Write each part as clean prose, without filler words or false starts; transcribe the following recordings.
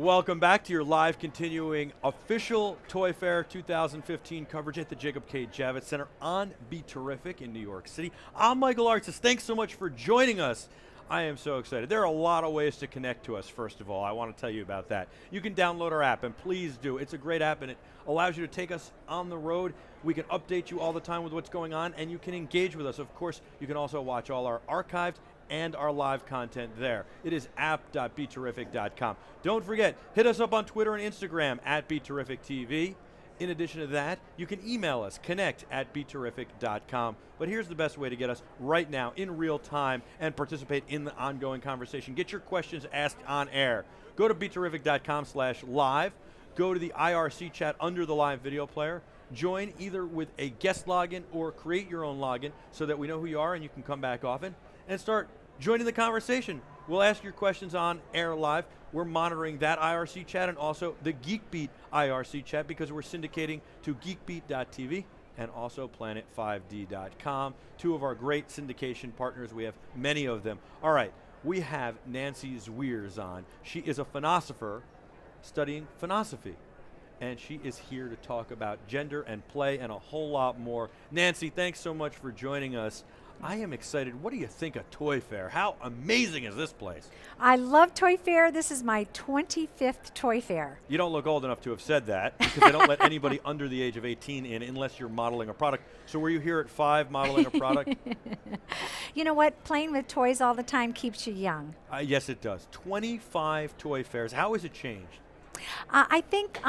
Welcome back to your live continuing official Toy Fair 2015 coverage at the Jacob K. Javits Center on BeTerrific in New York City. I'm Michael Artsis. Thanks so much for joining us. I am so excited. There are a lot of ways to connect to us, first of all. I want to tell you about that. You can download our app, and please do. It's a great app, and it allows you to take us on the road. We can update you all the time with what's going on, and you can engage with us. Of course, you can also watch all our archived and our live content there. It is app.beterrific.com. Don't forget, hit us up on Twitter and Instagram at BeTerrificTV. In addition to that, you can email us, connect@beterrific.com. But here's the best way to get us right now in real time and participate in the ongoing conversation. Get your questions asked on air. Go to beterrific.com/live. Go to the IRC chat under the live video player. Join either with a guest login or create your own login so that we know who you are and you can come back often and start joining the conversation. We'll ask your questions on air live. We're monitoring that IRC chat and also the GeekBeat IRC chat because we're syndicating to geekbeat.tv and also planet5d.com. Two of our great syndication partners. We have many of them. All right, we have Nancy Zwiers on. She is a Funosopher studying Funosophy, and she is here to talk about gender and play and a whole lot more. Nancy, thanks so much for joining us. I am excited. What do you think of Toy Fair? How amazing is this place? I love Toy Fair. This is my 25th Toy Fair. You don't look old enough to have said that because they don't let anybody under the age of 18 in unless you're modeling a product. So were you here at 5 modeling a product? You know what? Playing with toys all the time keeps you young. Yes, it does. 25 Toy Fairs. How has it changed? I think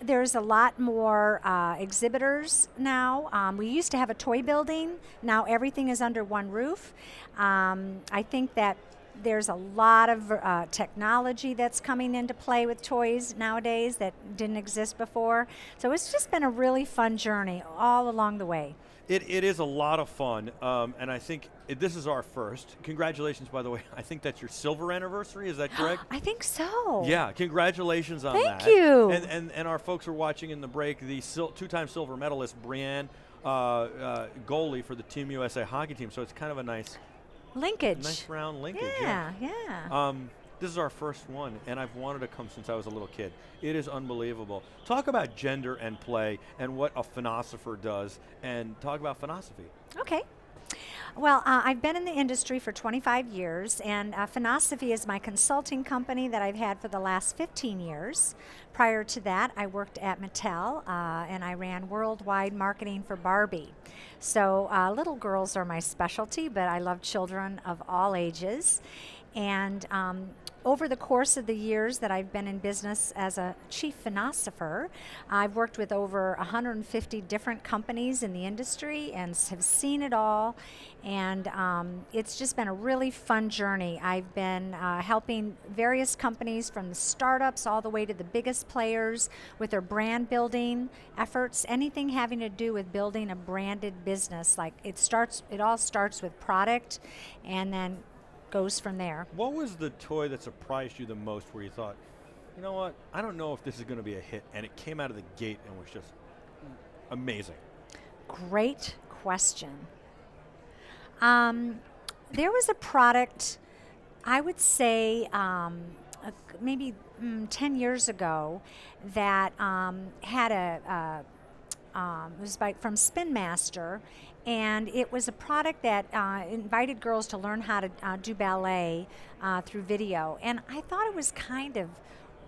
there's a lot more exhibitors now. We used to have a toy building. Now everything is under one roof. I think that there's a lot of technology that's coming into play with toys nowadays that didn't exist before. So it's just been a really fun journey all along the way. It is a lot of fun, and I think this is our first. Congratulations, by the way. I think that's your silver anniversary. Is that correct? I think so. Yeah, congratulations on that. Thank you. And our folks were watching in the break the two-time silver medalist, Brianne, goalie for the Team USA hockey team. So it's kind of a nice linkage. Nice round linkage. Yeah. This is our first one, and I've wanted to come since I was a little kid. It is unbelievable. Talk about gender and play and what a Funosopher does, and talk about Funosophy. Okay. Well, I've been in the industry for 25 years, and Funosophy is my consulting company that I've had for the last 15 years. Prior to that, I worked at Mattel, and I ran worldwide marketing for Barbie. So little girls are my specialty, but I love children of all ages. And over the course of the years that I've been in business as a chief Funosopher, I've worked with over 150 different companies in the industry and have seen it all. And it's just been a really fun journey. I've been helping various companies from the startups all the way to the biggest players with their brand building efforts, anything having to do with building a branded business. Like it all starts with product and then goes from there. What was the toy that surprised you the most where you thought, you know what, I don't know if this is going to be a hit, and it came out of the gate and was just amazing? Great question. There was a product, I would say maybe 10 years ago, that had it was from Spin Master, and it was a product that invited girls to learn how to do ballet through video. And I thought it was kind of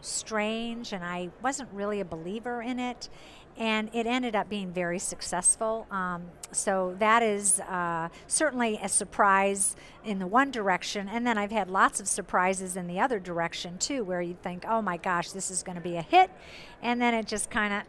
strange, and I wasn't really a believer in it. And it ended up being very successful. So that is certainly a surprise in the one direction. And then I've had lots of surprises in the other direction, too, where you think, oh, my gosh, this is going to be a hit. And then it just kind of,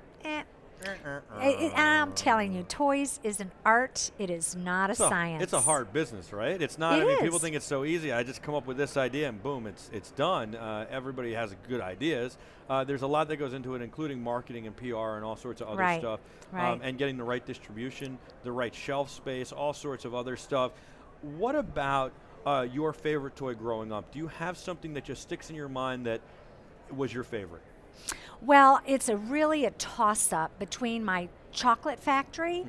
and I'm telling you, toys is an art. It is not a science. It's a hard business, right? It's not. I mean, people think it's so easy. I just come up with this idea and boom, it's done. Everybody has good ideas. There's a lot that goes into it, including marketing and PR and all sorts of other stuff. Right. And getting the right distribution, the right shelf space, all sorts of other stuff. What about your favorite toy growing up? Do you have something that just sticks in your mind that was your favorite? Well, it's really a toss-up between my chocolate factory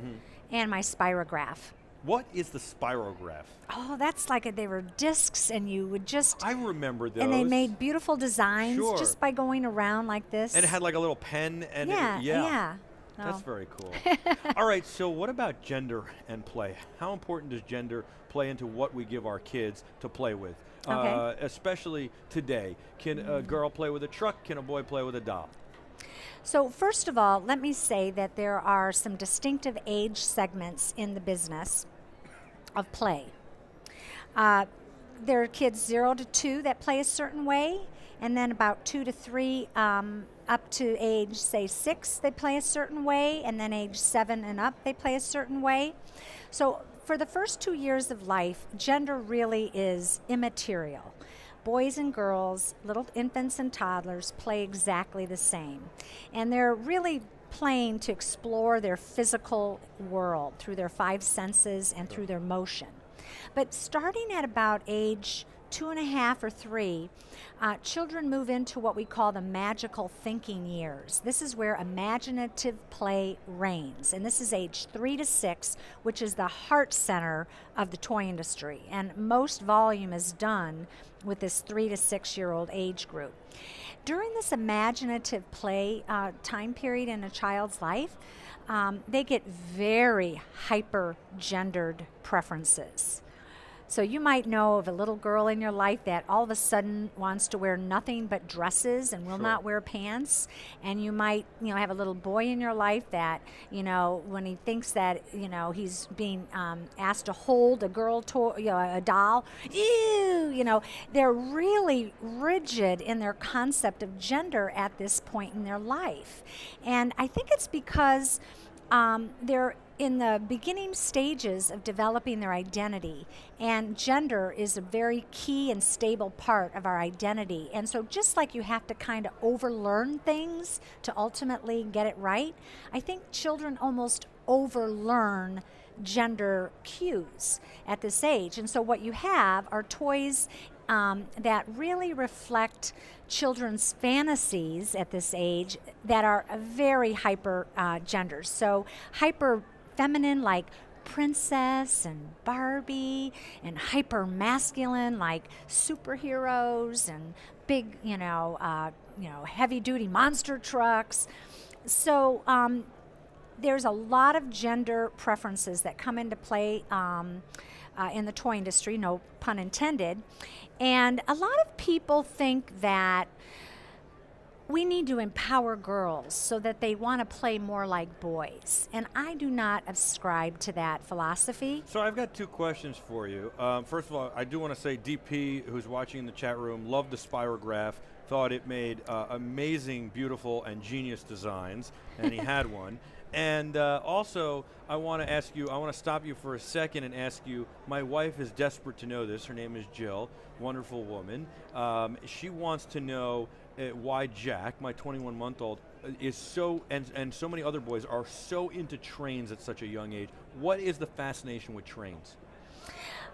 and my spirograph. What is the spirograph? Oh, that's like they were discs, and you would just I remember those. and they made beautiful designs Sure. just by going around like this. And it had like a little pen. And yeah, it, yeah. That's Oh. very cool. All right, so what about gender and play? How important does gender play into what we give our kids to play with? Okay. Especially today. Can a girl play with a truck? Can a boy play with a doll? So first of all, let me say that there are some distinctive age segments in the business of play. There are kids 0 to 2 that play a certain way, and then about 2 to 3 up to age, say, 6, they play a certain way, and then age 7 and up, they play a certain way. So for the first 2 years of life, gender really is immaterial. Boys and girls, little infants and toddlers play exactly the same. And they're really playing to explore their physical world through their 5 senses and through their motion. But starting at about age 2.5 or 3, children move into what we call the magical thinking years. This is where imaginative play reigns, and this is age 3 to 6, which is the heart center of the toy industry, and most volume is done with this 3 to 6-year-old age group. During this imaginative play time period in a child's life, they get very hyper-gendered preferences. So you might know of a little girl in your life that all of a sudden wants to wear nothing but dresses and will Sure. not wear pants. And you might, have a little boy in your life that, when he thinks that, he's being asked to hold a girl toy, a doll, ew, they're really rigid in their concept of gender at this point in their life. And I think it's because they're in the beginning stages of developing their identity, and gender is a very key and stable part of our identity. And so just like you have to kind of overlearn things to ultimately get it right, I think children almost overlearn gender cues at this age. And so what you have are toys that really reflect children's fantasies at this age that are very hyper genders. So hyper feminine, like princess and Barbie, and hyper masculine, like superheroes and big, heavy duty monster trucks. So there's a lot of gender preferences that come into play in the toy industry, no pun intended. And a lot of people think that we need to empower girls so that they want to play more like boys. And I do not ascribe to that philosophy. So I've got 2 questions for you. First of all, I do want to say DP, who's watching in the chat room, loved the spirograph, thought it made amazing, beautiful, and genius designs, and he had one. And also, I want to stop you for a second and ask you, my wife is desperate to know this. Her name is Jill, wonderful woman. She wants to know why Jack, my 21-month-old, is so, and so many other boys are so into trains at such a young age. What is the fascination with trains?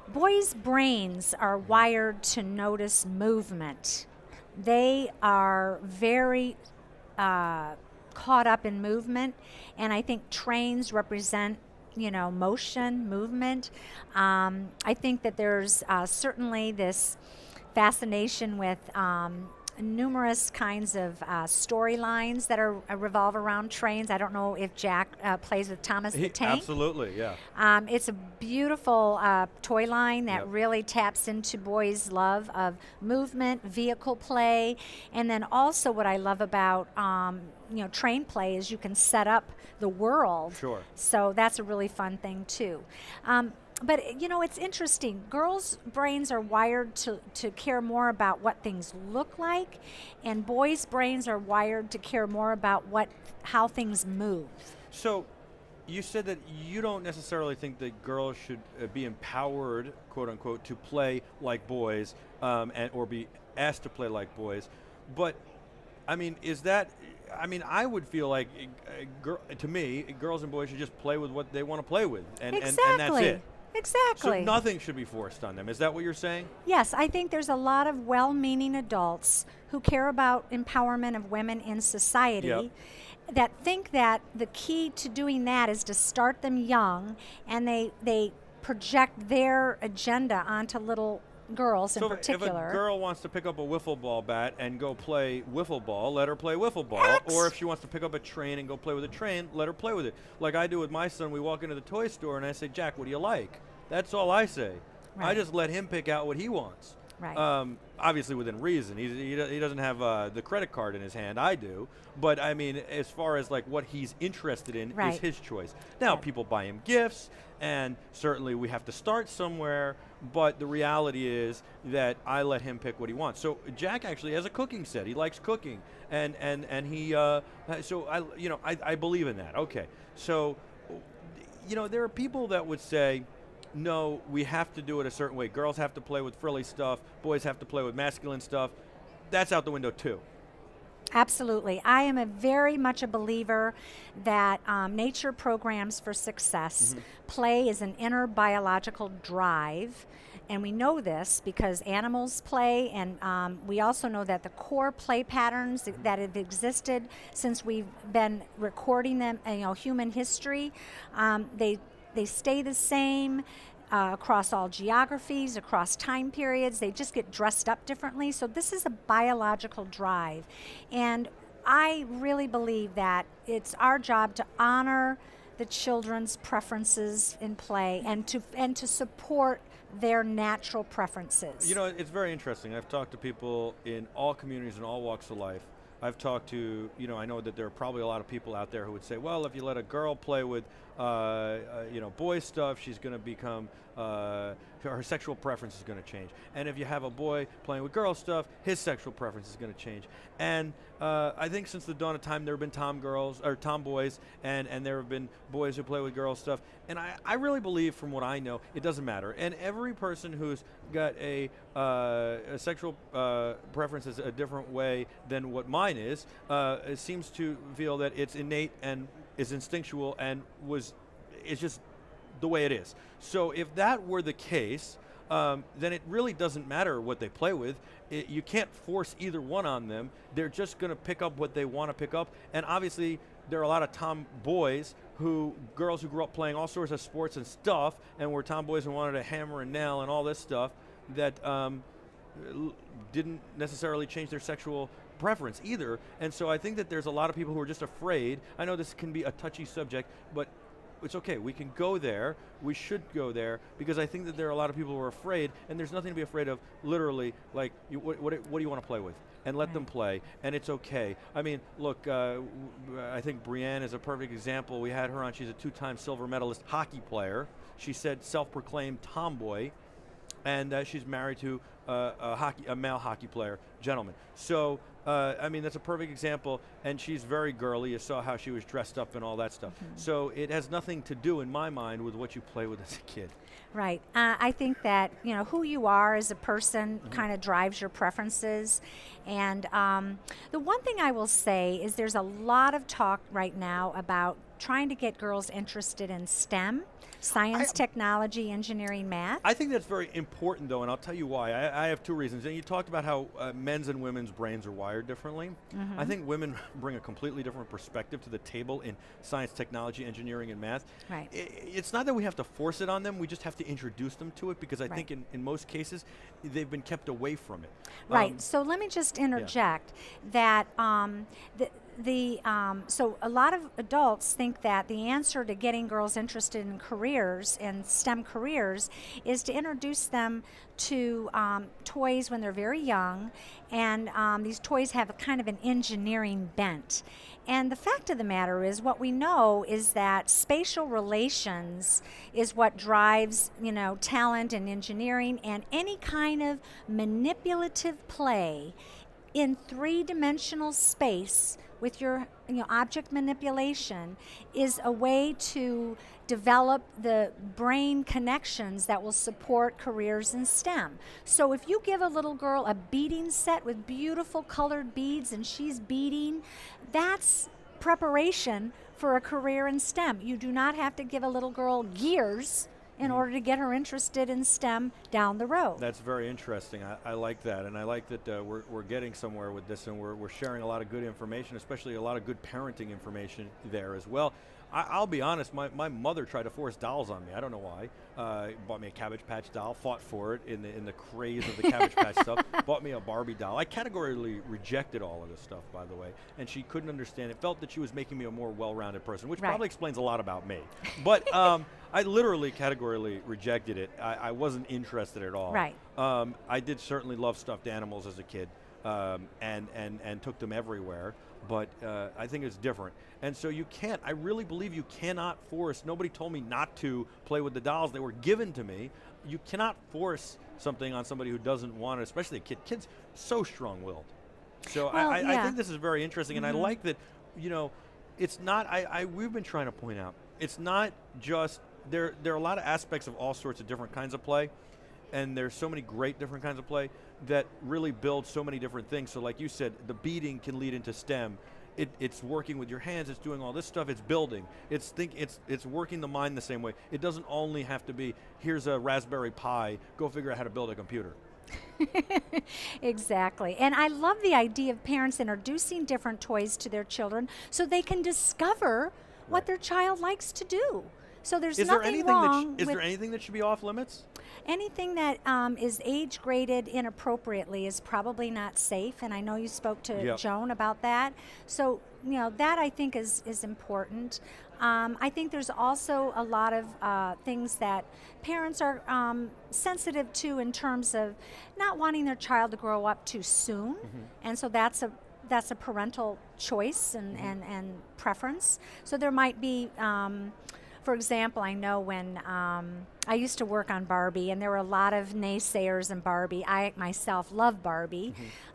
Boys' brains are wired to notice movement. They are very caught up in movement, and I think trains represent motion, movement. I think that there's certainly this fascination with numerous kinds of storylines that are revolve around trains. I don't know if Jack plays with Thomas the Tank. Absolutely, yeah. It's a beautiful toy line that really taps into boys' love of movement, vehicle play, and then also what I love about train play is you can set up the world. Sure. So that's a really fun thing too. But it's interesting. Girls' brains are wired to care more about what things look like, and boys' brains are wired to care more about how things move. So you said that you don't necessarily think that girls should be empowered, quote unquote, to play like boys or be asked to play like boys. But I mean, I would feel like, to me, girls and boys should just play with what they want to play with, and that's it. Exactly. So nothing should be forced on them. Is that what you're saying? Yes, I think there's a lot of well-meaning adults who care about empowerment of women in society that think that the key to doing that is to start them young, and they project their agenda onto little girls in So particular. if a girl wants to pick up a wiffle ball bat and go play wiffle ball, let her play wiffle ball. Or if she wants to pick up a train and go play with a train, let her play with it. Like I do with my son, we walk into the toy store and I say, Jack, what do you like? That's all I say. I just let him pick out what he wants. Right. Obviously within reason. He doesn't have the credit card in his hand. I do. But I mean, as far as like what he's interested in is his choice. Now, people buy him gifts, and certainly we have to start somewhere. But the reality is that I let him pick what he wants. So Jack actually has a cooking set. He likes cooking, and he. So I believe in that. Okay. So, there are people that would say, no, we have to do it a certain way. Girls have to play with frilly stuff. Boys have to play with masculine stuff. That's out the window too. Absolutely. I am very much a believer that nature programs for success. Play is an inner biological drive. And we know this because animals play, and we also know that the core play patterns that have existed since we've been recording them, human history, they stay the same across all geographies, across time periods. They just get dressed up differently. So this is a biological drive. And I really believe that it's our job to honor the children's preferences in play and to support their natural preferences. It's very interesting. I've talked to people in all communities and all walks of life. I've talked to, I know that there are probably a lot of people out there who would say, well, if you let a girl play with, boy stuff, she's going to become, her sexual preference is going to change. And if you have a boy playing with girl stuff, his sexual preference is going to change. And I think since the dawn of time, there have been tomboys, and there have been boys who play with girl stuff. And I really believe, from what I know, it doesn't matter. And every person who's got a sexual preference is a different way than what mine is, it seems to feel that it's innate and is instinctual and it's just the way it is. So if that were the case, then it really doesn't matter what they play with. You can't force either one on them. They're just going to pick up what they want to pick up. And obviously, there are a lot of tomboys girls who grew up playing all sorts of sports and stuff, and were tomboys and wanted to hammer and nail and all this stuff that didn't necessarily change their sexual preference either. And so I think that there's a lot of people who are just afraid. I know this can be a touchy subject, but it's okay. We can go there. We should go there, because I think that there are a lot of people who are afraid, and there's nothing to be afraid of. Literally, like, what do you want to play with? And let them play, and it's okay. I mean, look, I think Brienne is a perfect example. We had her on. She's a 2-time silver medalist hockey player. She said self-proclaimed tomboy, and she's married to a male hockey player, gentleman. So, I mean, that's a perfect example, and she's very girly. You saw how she was dressed up and all that stuff. So it has nothing to do, in my mind, with what you play with as a kid. Right. I think that, who you are as a person kind of drives your preferences. And the one thing I will say is there's a lot of talk right now about trying to get girls interested in STEM, science, technology, engineering, math. I think that's very important, though, and I'll tell you why. I have 2 reasons. And you talked about how men's and women's brains are wired differently. I think women bring a completely different perspective to the table in science, technology, engineering, and math. Right. It's not that we have to force it on them. We just have to introduce them to it, because I think in most cases, they've been kept away from it. Right. So let me just interject that so a lot of adults think that the answer to getting girls interested in careers, in STEM careers, is to introduce them to toys when they're very young, and these toys have a kind of an engineering bent. And the fact of the matter is, what we know is that spatial relations is what drives, talent in engineering, and any kind of manipulative play in 3-dimensional space with your object manipulation is a way to develop the brain connections that will support careers in STEM. So if you give a little girl a beading set with beautiful colored beads and she's beading, that's preparation for a career in STEM. You do not have to give a little girl gears in order to get her interested in STEM down the road. That's very interesting. I like that, and I like that we're getting somewhere with this, and we're sharing a lot of good information, especially a lot of good parenting information there as well. I'll be honest, my mother tried to force dolls on me. I don't know why. Bought me a Cabbage Patch doll, fought for it in the craze of the Cabbage Patch stuff. Bought me a Barbie doll. I categorically rejected all of this stuff, by the way, and she couldn't understand it. Felt that she was making me a more well-rounded person, which probably explains a lot about me. But I literally categorically rejected it. I wasn't interested at all. Right. I did certainly love stuffed animals as a kid, and took them everywhere. But I think it's different. And so you can't, I really believe you cannot force, nobody told me not to play with the dolls. They were given to me. You cannot force something on somebody who doesn't want it, especially a kid. Kids so strong-willed. So Well, I think this is very interesting, and I Mm-hmm. like that, it's not, we've been trying to point out, it's not just, there are a lot of aspects of all sorts of different kinds of play, and there's so many great different kinds of play that really build so many different things. So like you said, the beading can lead into STEM. It's working with your hands, it's doing all this stuff, it's building. It's working the mind the same way. It doesn't only have to be, here's a Raspberry Pi, go figure out how to build a computer. Exactly. And I love the idea of parents introducing different toys to their children so they can discover what their child likes to do. So there's nothing wrong Is with there anything that should be off limits? anything that is age graded inappropriately is probably not safe. And I know you spoke to Yep. Joan about that. So, that I think is important. I think there's also a lot of things that parents are sensitive to in terms of not wanting their child to grow up too soon. And so that's a parental choice and preference. So there might be, for example, I know when I used to work on Barbie, and there were a lot of naysayers in Barbie. I myself love Barbie.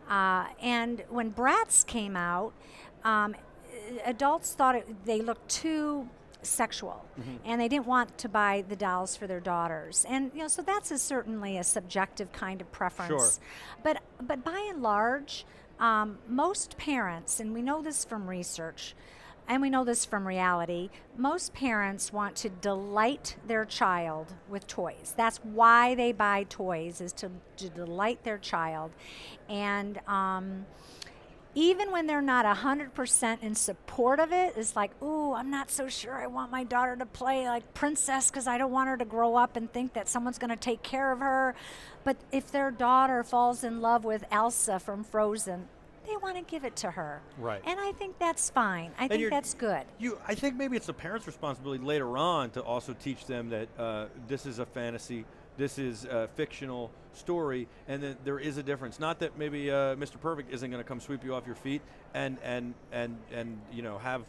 And when Bratz came out, adults thought they looked too sexual, and they didn't want to buy the dolls for their daughters. And so that's certainly a subjective kind of preference. But by and large, most parents, and we know this from research, and we know this from reality, most parents want to delight their child with toys. That's why they buy toys, is to delight their child. And even when they're not 100% in support of it, it's like, ooh, I'm not so sure I want my daughter to play like princess because I don't want her to grow up and think that someone's going to take care of her. But if their daughter falls in love with Elsa from Frozen, they want to give it to her. Right. And I think that's fine. I think that's good. I think maybe it's the parents' responsibility later on to also teach them that this is a fantasy, this is a fictional story, and that there is a difference. Not that maybe Mr. Perfect isn't going to come sweep you off your feet and have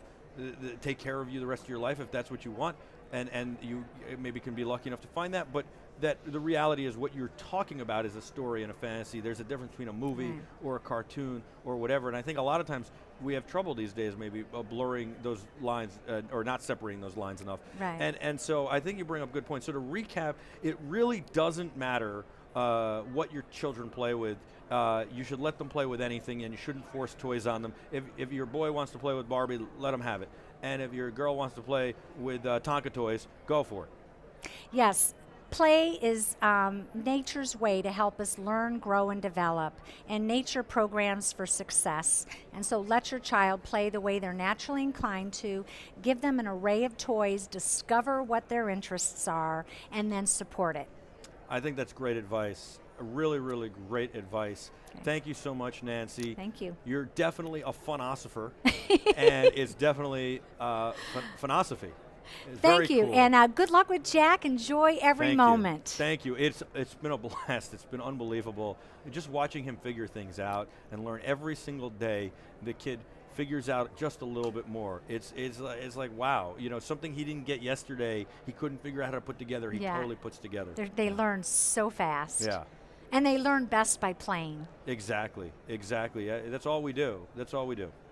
take care of you the rest of your life if that's what you want, and you maybe can be lucky enough to find that, but that the reality is what you're talking about is a story and a fantasy. There's a difference between a movie or a cartoon or whatever, and I think a lot of times we have trouble these days maybe blurring those lines or not separating those lines enough. Right. And so I think you bring up good points. So to recap, it really doesn't matter what your children play with. You should let them play with anything, and you shouldn't force toys on them. If your boy wants to play with Barbie, let him have it. And if your girl wants to play with Tonka toys, go for it. Yes. Play is nature's way to help us learn, grow, and develop, and nature programs for success. And so let your child play the way they're naturally inclined to, give them an array of toys, discover what their interests are, and then support it. I think that's great advice. Really, really great advice. Okay. Thank you so much, Nancy. Thank you. You're definitely a funosopher, and it's definitely funosophy. Thank you, cool. And good luck with Jack. Enjoy every moment. Thank you. It's been a blast. It's been unbelievable. Just watching him figure things out and learn every single day. The kid figures out just a little bit more. It's like, wow, something he didn't get yesterday, he couldn't figure out how to put together. He totally puts together. They learn so fast. Yeah. And they learn best by playing. Exactly. That's all we do.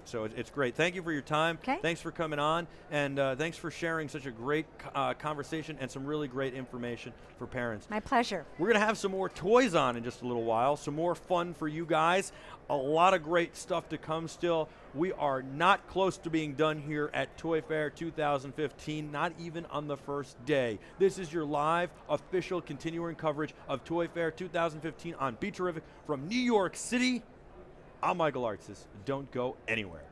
So it's great. Thank you for your time. Okay. Thanks for coming on, and thanks for sharing such a great conversation and some really great information for parents. My pleasure. We're going to have some more toys on in just a little while, some more fun for you guys. A lot of great stuff to come still. We are not close to being done here at Toy Fair 2015, not even on the first day. This is your live, official, continuing coverage of Toy Fair 2015 on BeTerrific from New York City. I'm Michael Artsis. Don't go anywhere.